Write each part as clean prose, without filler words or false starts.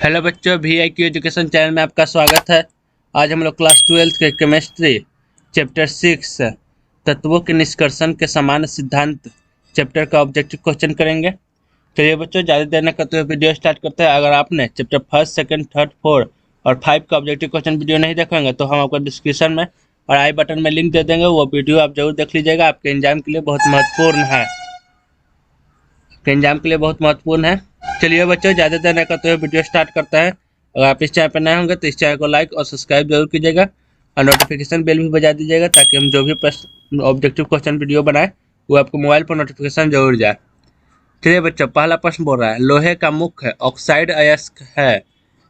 Hello बच्चों, VIQ education channel में आपका स्वागत है। आज हम लोग क्लास 12 के केमिस्ट्री चैप्टर 6 तत्वों के निष्कर्षण के समान सिद्धांत चैप्टर का ऑब्जेक्टिव क्वेश्चन करेंगे। चलिए बच्चों, ज़्यादा देर न करते हुए वीडियो स्टार्ट करते हैं। अगर आपने चैप्टर 1, 2, 3, 4 और 5 का ऑब्जेक्टिव क्वेश्चन वीडियो नहीं देखेंगे तो हम आपको डिस्क्रिप्शन में और आई बटन में लिंक दे देंगे। वो वीडियो आप जरूर देख लीजिएगा, आपके एग्जाम के लिए बहुत महत्वपूर्ण है। चलिए बच्चों, ज़्यादा देर न करते हुए वीडियो स्टार्ट करता है। अगर आप इस चैनल पर नए होंगे तो इस चैनल को लाइक और सब्सक्राइब जरूर कीजिएगा और नोटिफिकेशन बेल भी बजा दीजिएगा ताकि हम जो भी प्रश्न ऑब्जेक्टिव क्वेश्चन वीडियो बनाए वो आपको मोबाइल पर नोटिफिकेशन जरूर जाए। चलिए बच्चों, पहला प्रश्न बोल रहा है, लोहे का मुख्य ऑक्साइड अयस्क है।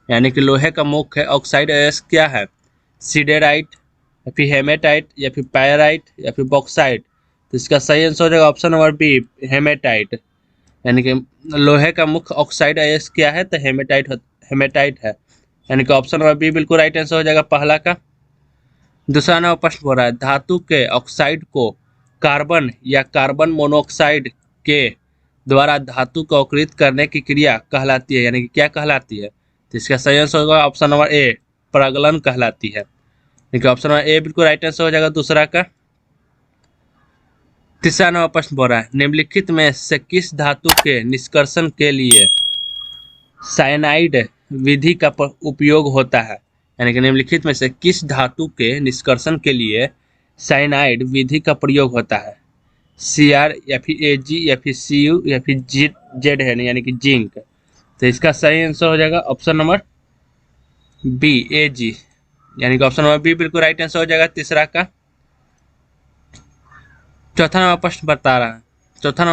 यानी कि लोहे का मुख्य ऑक्साइड अयस्क क्या है? सिडेराइट या फिर हेमेटाइट या फिर पायराइट या फिर बॉक्साइट। तो इसका सही आंसर हो जाएगा ऑप्शन नंबर बी, हेमेटाइट। यानी कि लोहे का मुख्य ऑक्साइड अयस्क क्या है? तो हेमेटाइट है। यानी कि ऑप्शन नंबर बी बिल्कुल राइट आंसर हो जाएगा पहला का। दूसरा नंबर प्रश्न बोल रहा है, धातु के ऑक्साइड को कार्बन या कार्बन मोनोऑक्साइड के द्वारा धातु को अवकृत करने की क्रिया कहलाती है। यानी कि क्या कहलाती है? तो इसका सही आंसर होगा ऑप्शन नंबर ए, परागलन कहलाती है। यानी कि ऑप्शन नंबर ए बिल्कुल राइट आंसर हो जाएगा दूसरा का। तीसरा नंबर प्रश्न बोल रहा है, निम्नलिखित में से किस धातु के निष्कर्षण के लिए साइनाइड विधि का उपयोग होता है? यानी कि निम्नलिखित में से किस धातु के निष्कर्षण के लिए साइनाइड विधि का प्रयोग होता है? Cr या फिर Ag या फिर Cu या फिर जेड है, यानी कि जिंक। तो इसका सही आंसर हो जाएगा ऑप्शन नंबर बी, Ag। यानी कि ऑप्शन नंबर बी बिल्कुल राइट आंसर हो जाएगा तीसरा का। चौथा नंबर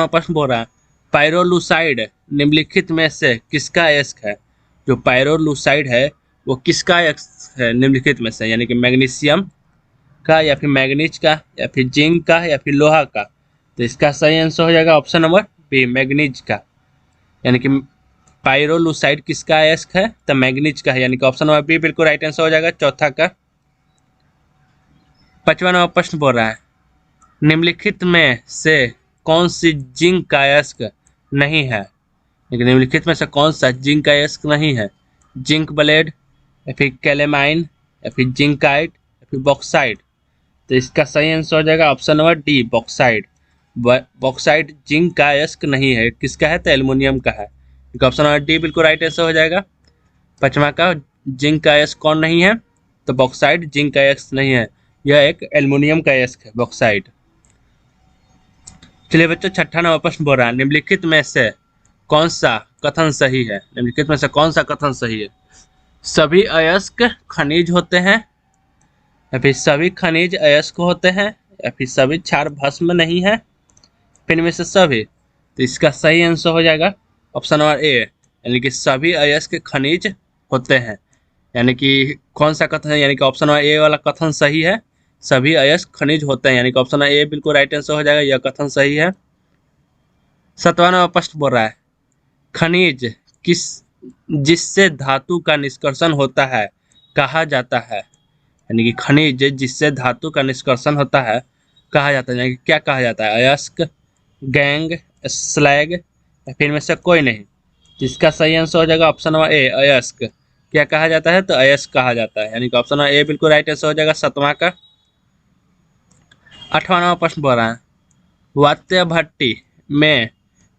प्रश्न बोल रहा है, पायरोलुसाइड निम्नलिखित में से किसका अयस्क है? जो पायरोलुसाइड है वो किसका अयस्क है निम्नलिखित में से? यानी कि मैग्नीशियम का या फिर मैग्नीज का या फिर जिंक का या फिर लोहा का। तो इसका सही आंसर हो जाएगा ऑप्शन नंबर बी, मैग्नीज का। यानी कि पायरोलुसाइड किसका अयस्क है? तो मैग्नीज का है। यानी कि ऑप्शन नंबर बी बिल्कुल राइट आंसर हो जाएगा चौथा का। पांचवा नंबर प्रश्न बोल रहा है, निम्नलिखित में से कौन सी जिंक का अयस्क नहीं है? लेकिन निम्नलिखित में से कौन सा जिंक का अयस्क नहीं है? जिंक ब्लेड या फिर कैलेमाइन या फिर जिंकाइट या फिर बॉक्साइट। तो इसका सही आंसर हो जाएगा option number D, bauxite. Bauxite zinc का अयस्क नहीं है। किसका है? तो एल्युमिनियम का है। ऑप्शन नंबर डी बिल्कुल राइट आंसर हो जाएगा पांचवा का। जिंक का अयस्क कौन नहीं है? तो बॉक्साइट जिंक का अयस्क नहीं है, यह एक एल्युमिनियम का अयस्क है, बॉक्साइट। चलिए बच्चों, छठा नंबर प्रश्न बोल रहा है, निम्नलिखित में से कौन सा कथन सही है? निम्नलिखित में से कौन सा कथन सही है? सभी अयस्क खनिज होते हैं या फिर सभी खनिज अयस्क होते हैं या फिर सभी क्षार भस्म नहीं है, फिर में से सभी। तो इसका सही आंसर हो जाएगा ऑप्शन नंबर ए, यानी कि सभी अयस्क खनिज होते हैं। यानी कि कौन सा कथन है? यानी कि ऑप्शन नंबर ए वाला कथन सही है, सभी अयस्क खनिज होते हैं। यानी कि ऑप्शन नंबर ए बिल्कुल राइट आंसर हो जाएगा, यह कथन सही है। सातवां नंबर प्रश्न बोल रहा है, खनिज किस जिससे धातु का निष्कर्षण होता है कहा जाता है? यानी कि खनिज जिससे धातु का निष्कर्षण होता है कहा जाता है। यानी कि क्या कहा जाता है? अयस्क, गैंग, स्लैग या फिर में से कोई नहीं। जिसका सही आंसर हो जाएगा ऑप्शन नंबर ए, अयस्क। क्या कहा जाता है? तो अयस्क कहा जाता है। यानी कि ऑप्शन नंबर ए बिल्कुल राइट आंसर हो जाएगा सातवां का। आठवां नंबर प्रश्न बोल रहा है, वात्य भट्टी में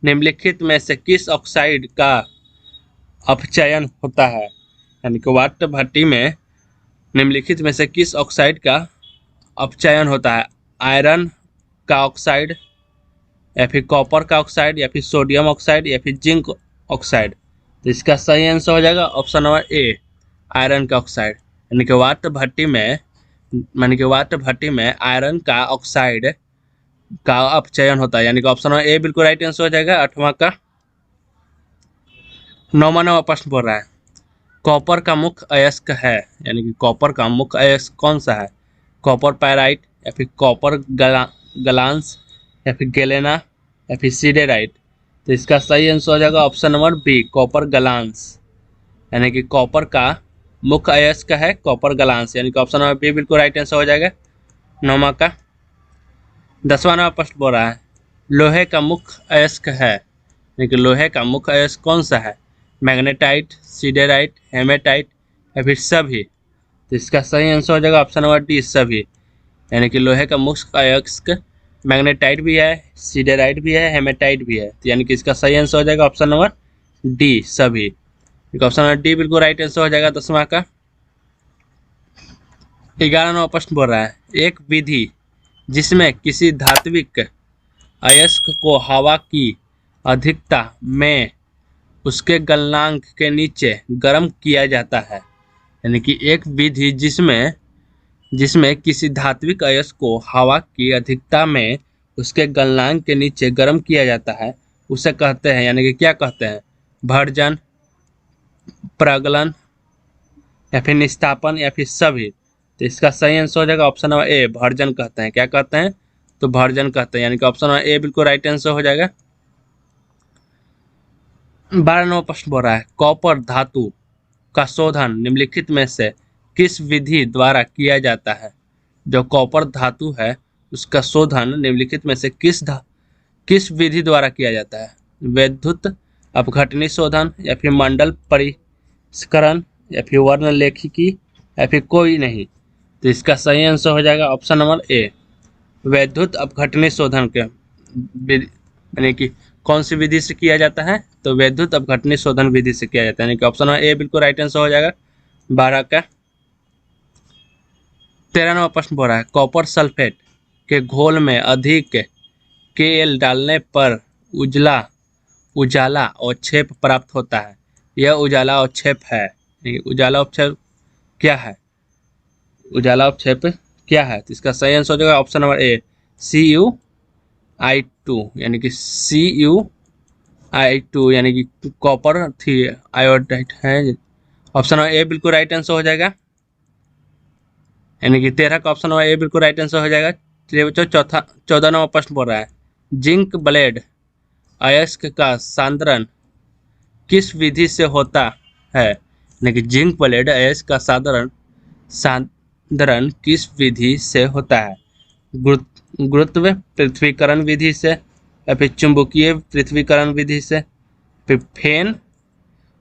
निम्नलिखित में से किस ऑक्साइड का अपचयन होता है? यानी कि वात्य भट्टी में निम्नलिखित में से किस ऑक्साइड का अपचयन होता है? आयरन का ऑक्साइड या फिर कॉपर का ऑक्साइड या फिर सोडियम ऑक्साइड या फिर जिंक ऑक्साइड। तो इसका सही आंसर हो जाएगा ऑप्शन नंबर ए, आयरन का ऑक्साइड। यानी कि वात भट्टी में आयरन का ऑक्साइड का अपचयन होता है। यानी कि ऑप्शन नंबर ए बिल्कुल राइट आंसर हो जाएगा आठवां का। नौवां नंबर प्रश्न बोल रहा है, कॉपर का मुख्य अयस्क है। यानी कि कॉपर का मुख्य अयस्क कौन सा है? कॉपर पायराइट या फिर कॉपर गलांस या फिर गेलेना या फिर सिडेराइट। तो इसका सही आंसर हो जाएगा ऑप्शन नंबर बी, कॉपर गलांस। यानी कि कॉपर का मुख्य अयस्क है कॉपर गलांस। यानी कि ऑप्शन नंबर बी बिल्कुल राइट आंसर हो जाएगा नौवां का। दसवां नंबर प्रश्न बोल रहा है, लोहे का मुख्य अयस्क है। यानी कि लोहे का मुख्य अयस्क कौन सा है? मैग्नेटाइट, सिडेराइट, हेमेटाइट या फिर सभी। तो इसका सही आंसर हो जाएगा ऑप्शन नंबर डी, सभी। यानी कि लोहे का मुख्य अयस्क मैग्नेटाइट भी है, सिडेराइट भी है, हेमेटाइट भी है। तो यानी कि इसका सही आंसर हो जाएगा ऑप्शन नंबर डी, सभी। ऑप्शन नंबर डी बिल्कुल राइट आंसर हो जाएगा 10वां का। 11वां प्रश्न बोल रहा है, एक विधि जिसमें किसी धात्विक अयस्क को हवा की अधिकता में उसके गलनांक के नीचे गर्म किया जाता है। यानी कि एक विधि जिसमें जिसमें किसी धात्विक अयस्क को हवा की अधिकता में उसके गलनांक के नीचे गर्म किया जाता है, उसे कहते हैं, यानी कि क्या कहते हैं? भर्जन, प्रगलन या फिर निस्तापन या फिर सभी। तो इसका सही आंसर हो जाएगा ऑप्शन नंबर ए, भर्जन कहते हैं। क्या कहते हैं? तो भर्जन कहते हैं। यानी कि ऑप्शन नंबर ए बिल्कुल राइट आंसर हो जाएगा। 12वां प्रश्न बोल रहा है, कॉपर धातु का शोधन निम्नलिखित में से किस विधि द्वारा किया जाता है? जो कॉपर धातु है उसका शोधन निम्नलिखित में से किस विधि द्वारा किया जाता है? वैद्युत अपघटनी शोधन या फिर मंडल परिष्करण या फिर वर्णलेखिकी या फिर कोई नहीं। तो इसका सही आंसर हो जाएगा ऑप्शन नंबर ए, वैद्युत अपघटनी शोधन के यानी कि कौन सी विधि से किया जाता है? तो वैद्युत अपघटनी शोधन विधि से किया जाता है। यानी कि ऑप्शन नंबर ए बिल्कुल राइट आंसर हो जाएगा 12 का। 13वां प्रश्न बोल रहा है, कॉपर सल्फेट के घोल में अधिक Kl डालने पर उजाला अवक्षेप प्राप्त होता है। यह उजाला अवक्षेप है। उजाला अवक्षेप क्या है? उजाला अवक्षेप क्या है? तो इसका सही आंसर हो जाएगा ऑप्शन नंबर ए, CuI2, यानी कि CuI2 यानी कि कॉपर थी आयोडाइड है। ऑप्शन नंबर ए बिल्कुल राइट आंसर हो जाएगा। यानी कि 13 का ऑप्शन नंबर ए बिल्कुल राइट आंसर हो जाएगा। चलिए बच्चों, 14वां प्रश्न बोल रहा है, जिंक ब्लेड अयस्क का सांद्रण किस विधि से होता है? यानी कि जिंक ब्लेड अयस्क का सांद्रण किस विधि से होता है? गुरुत्व पृथ्वीकरण विधि से या फिर चुंबकीय पृथ्वीकरण विधि से, फिर फेन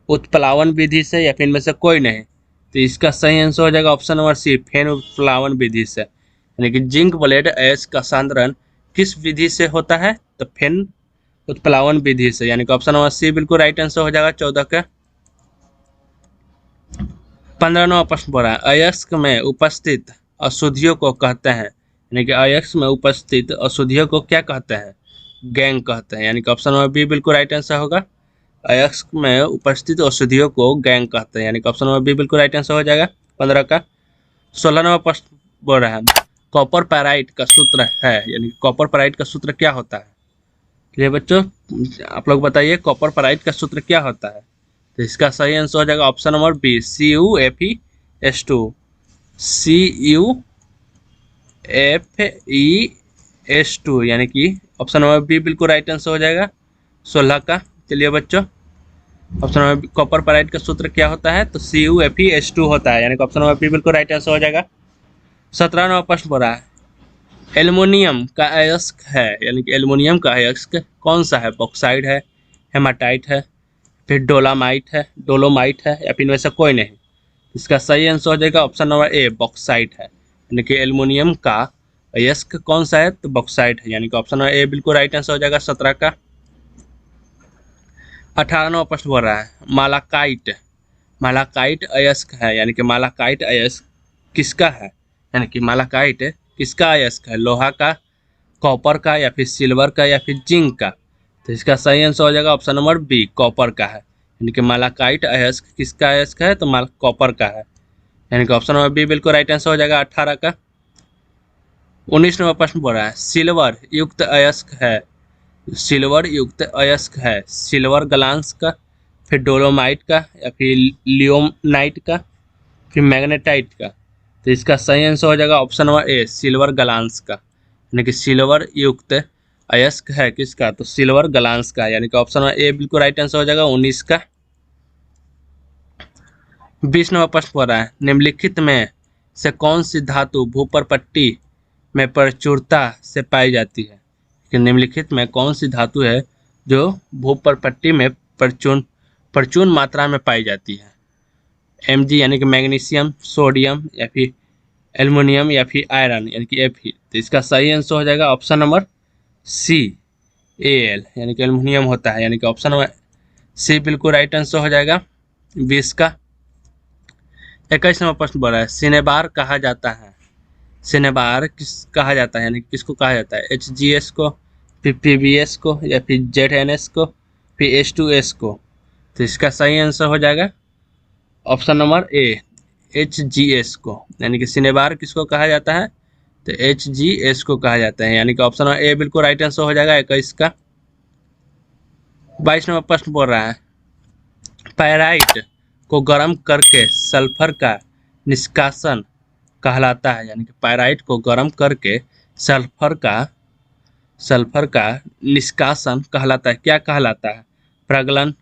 उत्प्लावन विधि से या फिर इनमें से कोई नहीं। तो इसका सही आंसर हो जाएगा ऑप्शन नंबर सी, फेन उत्प्लावन विधि से। यानी कि जिंक ब्लेड अयस्क का सांद्रण किस विधि से होता है? तो फेन उत्प्लावन विधि से। यानी कि ऑप्शन नंबर सी बिल्कुल राइट आंसर हो जाएगा 14 का। 15वां प्रश्न बोल रहा है, अयस्क में उपस्थित अशुद्धियों को कहते हैं। यानी कि अयस्क में उपस्थित अशुद्धियों को क्या कहते हैं? गैंग कहते हैं। यानी कि ऑप्शन नंबर बी बिल्कुल राइट आंसर होगा। अयस्क में उपस्थित औषधियों को गैंग कहते हैं। यानी कि ऑप्शन नंबर बी बिल्कुल राइट आंसर हो जाएगा 15 का। 16वां प्रश्न बोल रहा है, कॉपर पैराइट का सूत्र है। यानी कॉपर पैराइट का सूत्र क्या होता है? चलिए बच्चों, आप लोग बताइए कॉपर पैराइट का सूत्र क्या होता है? तो इसका सही आंसर हो जाएगा option number B, CuFeS2। CuFeS2 यानी कि ऑप्शन नंबर बी बिल्कुल राइट आंसर हो जाएगा 16 का। चलिए बच्चों, ऑप्शन नंबर कॉपर पैराइट का सूत्र क्या होता है? तो CuFeS2 होता है। यानी कि ऑप्शन नंबर बी बिल्कुल राइट आंसर हो जाएगा। 17वां प्रश्न बोल रहा है, एल्युमिनियम का अयस्क है। यानी कि एल्युमिनियम का अयस्क कौन सा है? बॉक्साइड है, हेमाटाइट है, फिर डोलोमाइट है या फिर इनमें से कोई नहीं। इसका सही आंसर हो जाएगा ऑप्शन नंबर ए, बॉक्साइट है। यानी कि एल्युमिनियम का अयस्क कौन सा है? तो बॉक्साइट है। यानी कि ऑप्शन नंबर ए बिल्कुल राइट आंसर हो जाएगा 17 का। 18वां प्रश्न बोल रहा है, मालाकाइट अयस्क है। यानी कि मालाकाइट अयस्क किसका है? यानी कि मालाकाइट किसका अयस्क है? लोहा का, कॉपर का या फिर सिल्वर का या फिर जिंक का। तो इसका सही आंसर हो जाएगा ऑप्शन नंबर बी, कॉपर का है। यानी कि मालाकाइट अयस्क किसका अयस्क है? तो कॉपर का है। यानी कि ऑप्शन नंबर बी बिल्कुल राइट आंसर हो जाएगा 18 का। 19वां प्रश्न बोल रहा है, सिल्वर युक्त अयस्क है। सिल्वर ग्लांस का, फिर डोलोमाइट का या फिर लियोनाइट का, फिर मैग्नेटाइट का। तो इसका सही आंसर हो जाएगा option number A, silver glance का। यानी कि सिल्वर युक्त अयस्क है किसका? तो सिल्वर ग्लांस का। यानी कि ऑप्शन नंबर ए बिल्कुल राइट आंसर हो जाएगा 19 का। 20वां प्रश्न बोल रहा है, निम्नलिखित में से कौन सी धातु भूपर्पट्टी में प्रचुरता से पाई जाती है? कि निम्नलिखित में कौन सी धातु है जो भूपर्पट्टी में प्रचुर मात्रा में पाई जाती है। Mg यानी कि मैग्नीशियम, सोडियम या फिर एल्युमिनियम या फिर आयरन यानी कि Fe। तो इसका सही आंसर हो जाएगा ऑप्शन नंबर सी, Al यानी कि एल्युमिनियम होता है, यानी कि ऑप्शन नंबर सी बिल्कुल राइट आंसर हो जाएगा 20 का। 21 नंबर प्रश्न बोला है सिनेबार कहा जाता है। सिनेबार किस कहा जाता है, यानी किसको कहा जाता है? HGS को, फिर PBS को, या फिर ZNS को, फिर H2S को। तो इसका सही आंसर हो जाएगा ऑप्शन नंबर ए, HGS को, यानी कि सिनेबार किसको कहा जाता है? तो HGS को कहा जाता है, यानी कि ऑप्शन नंबर ए बिल्कुल राइट आंसर हो जाएगा 21 का। 22 नंबर प्रश्न बोल रहा है पैराइट को गर्म करके सल्फर का निष्कासन कहलाता है, यानी कि पैराइट को गर्म करके सल्फर का निष्कासन कहलाता है। क्या कहलाता है? प्रगलन,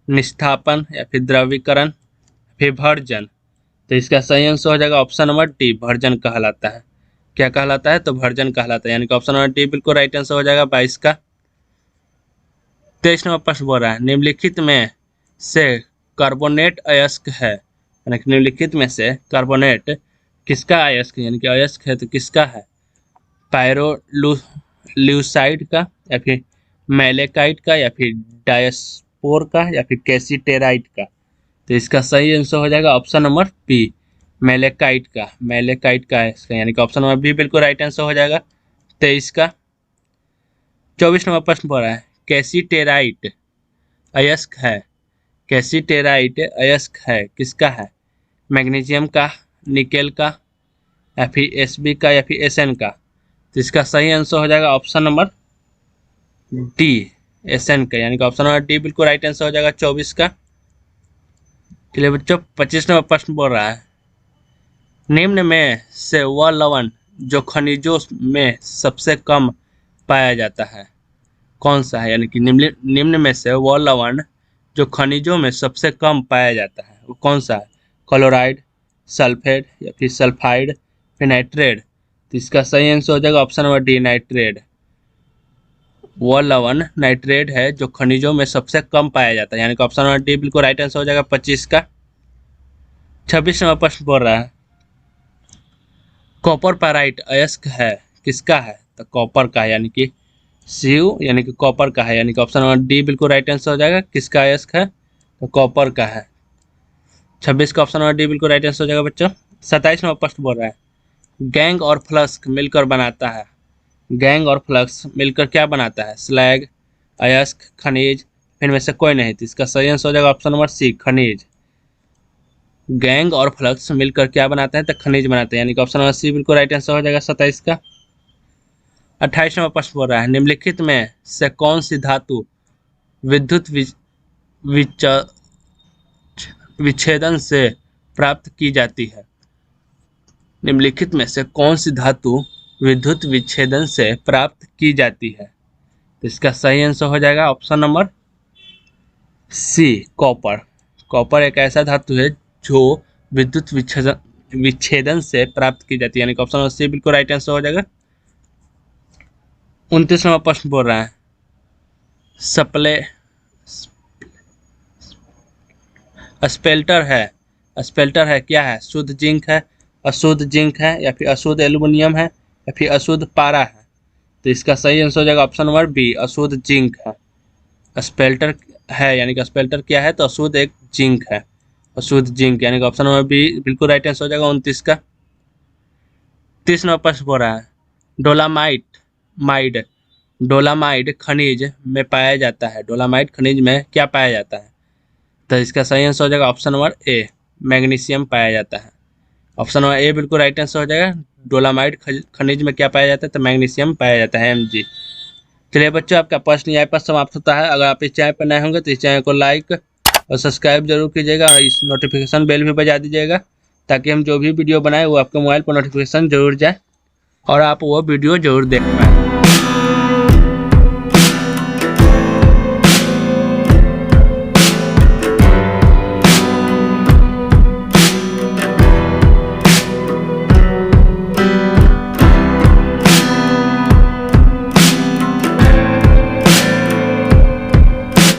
निस्थापन या फिर द्रवीकरण, फिर भर्जन। तो इसका सही आंसर हो जाएगा ऑप्शन नंबर डी, भर्जन कहलाता है। क्या कहलाता है? तो भर्जन कहलाता है, यानी कि ऑप्शन नंबर डी बिल्कुल राइट आंसर हो जाएगा 22 का। 23 नंबर प्रश्न बोल रहा है निम्नलिखित में से कार्बोनेट अयस्क है, यानी कि निम्नलिखित में से कार्बोनेट किसका अयस्क है, यानी कि अयस्क है तो किसका है? पायरोल्यूसाइड का, या फिर मैलेकाइट का, या फिर डायस्पोर का, या फिर कैसीटेराइट का। तो इसका सही आंसर हो जाएगा ऑप्शन नंबर बी, मैलेकाइट का है इसका, यानी कि ऑप्शन नंबर बी बिल्कुल राइट आंसर हो जाएगा 23 का। 24 नंबर प्रश्न बोल रहा है कैसीटेराइट अयस्क है। कैसीटेराइट अयस्क है किसका है? मैग्नीशियम का, निकेल का, या फिर Sb का, या फिर Sn का। तो इसका सही आंसर हो जाएगा ऑप्शन नंबर डी, Sn का, यानी कि ऑप्शन नंबर डी बिल्कुल राइट आंसर हो जाएगा 24 का। चलिए बच्चों 25 नंबर प्रश्न बोल रहा है निम्न में से वह लवण जो खनिजों में सबसे कम पाया जाता है कौन सा है, यानी कि निम्न में से वह लवण जो खनिजों में सबसे कम पाया जाता है वो कौन सा है? क्लोराइड, सल्फेट, या फिर सल्फाइड, फिर नाइट्रेट। तो इसका सही आंसर हो जाएगा ऑप्शन नंबर डी, नाइट्रेट। वह लवण नाइट्रेट है जो खनिजों में सबसे कम पाया जाता है, यानी कि ऑप्शन नंबर डी बिल्कुल राइट आंसर हो जाएगा 25 का। 26 नंबर प्रश्न बोल रहा है कॉपर पैराइट अयस्क है किसका है? तो कॉपर का है, यानी कि Cu यानी कि कॉपर का है, यानी कि ऑप्शन नंबर डी बिल्कुल राइट आंसर हो जाएगा। किसका अयस्क है? तो कॉपर का है। 26 का ऑप्शन नंबर डी बिल्कुल राइट आंसर हो जाएगा बच्चों। 27 नंबर प्रश्न बोल रहा है गैंग और फ्लक्स मिलकर बनाता है। गैंग और फ्लक्स मिलकर क्या बनाता है? स्लैग, अयस्क, खनिज, इनमें से कोई नहीं। तो इसका सही आंसर हो जाएगा ऑप्शन नंबर सी, खनिज। गैंग और फ्लक्स मिलकर क्या बनाते हैं? तो खनिज बनाते हैं, यानी कि ऑप्शन नंबर सी बिल्कुल राइट आंसर हो जाएगा 27 का। 28 नंबर प्रश्न बोल रहा है निम्नलिखित में से कौन सी धातु विद्युत विच्छेदन से प्राप्त की जाती है? निम्नलिखित में से कौन सी धातु विद्युत विच्छेदन से प्राप्त की जाती है? तो इसका सही आंसर हो जाएगा option number C, copper. Copper एक ऐसा धातु है जो विद्युत विच्छेदन से प्राप्त की जाती है, यानी कि ऑप्शन नंबर सी बिल्कुल राइट आंसर हो जाएगा। 29 नंबर प्रश्न बोल रहा है स्पेल्टर है क्या है? शुद्ध जिंक है, अशुद्ध जिंक है, या फिर अशुद्ध एल्युमिनियम है, या फिर अशुद्ध पारा है। तो इसका सही आंसर हो जाएगा ऑप्शन नंबर बी, अशुद्ध जिंक है। स्पेल्टर है, यानी कि स्पेल्टर क्या है? तो अशुद्ध एक जिंक है, अशुद्ध जिंक, यानी कि ऑप्शन नंबर बी बिल्कुल राइट आंसर हो जाएगा 29 का। 30 नंबर प्रश्न बोल रहा है डोलामाइड खनिज में पाया जाता है। डोलामाइड खनिज में क्या पाया जाता है? तो इसका सही आंसर हो जाएगा ऑप्शन नंबर ए, मैग्नीशियम पाया जाता है। ऑप्शन नंबर ए बिल्कुल राइट आंसर हो जाएगा। डोलामाइड खनिज में क्या पाया जाता है? तो मैग्नीशियम पाया जाता है, Mg। चलिए बच्चों आपका प्रश्न यहाँ पर समाप्त होता है। अगर आप इस चैनल पर नए होंगे तो इस चैनल को लाइक और सब्सक्राइब जरूर कीजिएगा और इस नोटिफिकेशन बेल भी बजा दीजिएगा ताकि हम जो भी वीडियो बनाए वो आपके मोबाइल पर नोटिफिकेशन जरूर जाए और आप वो वीडियो जरूर देख पाएँ।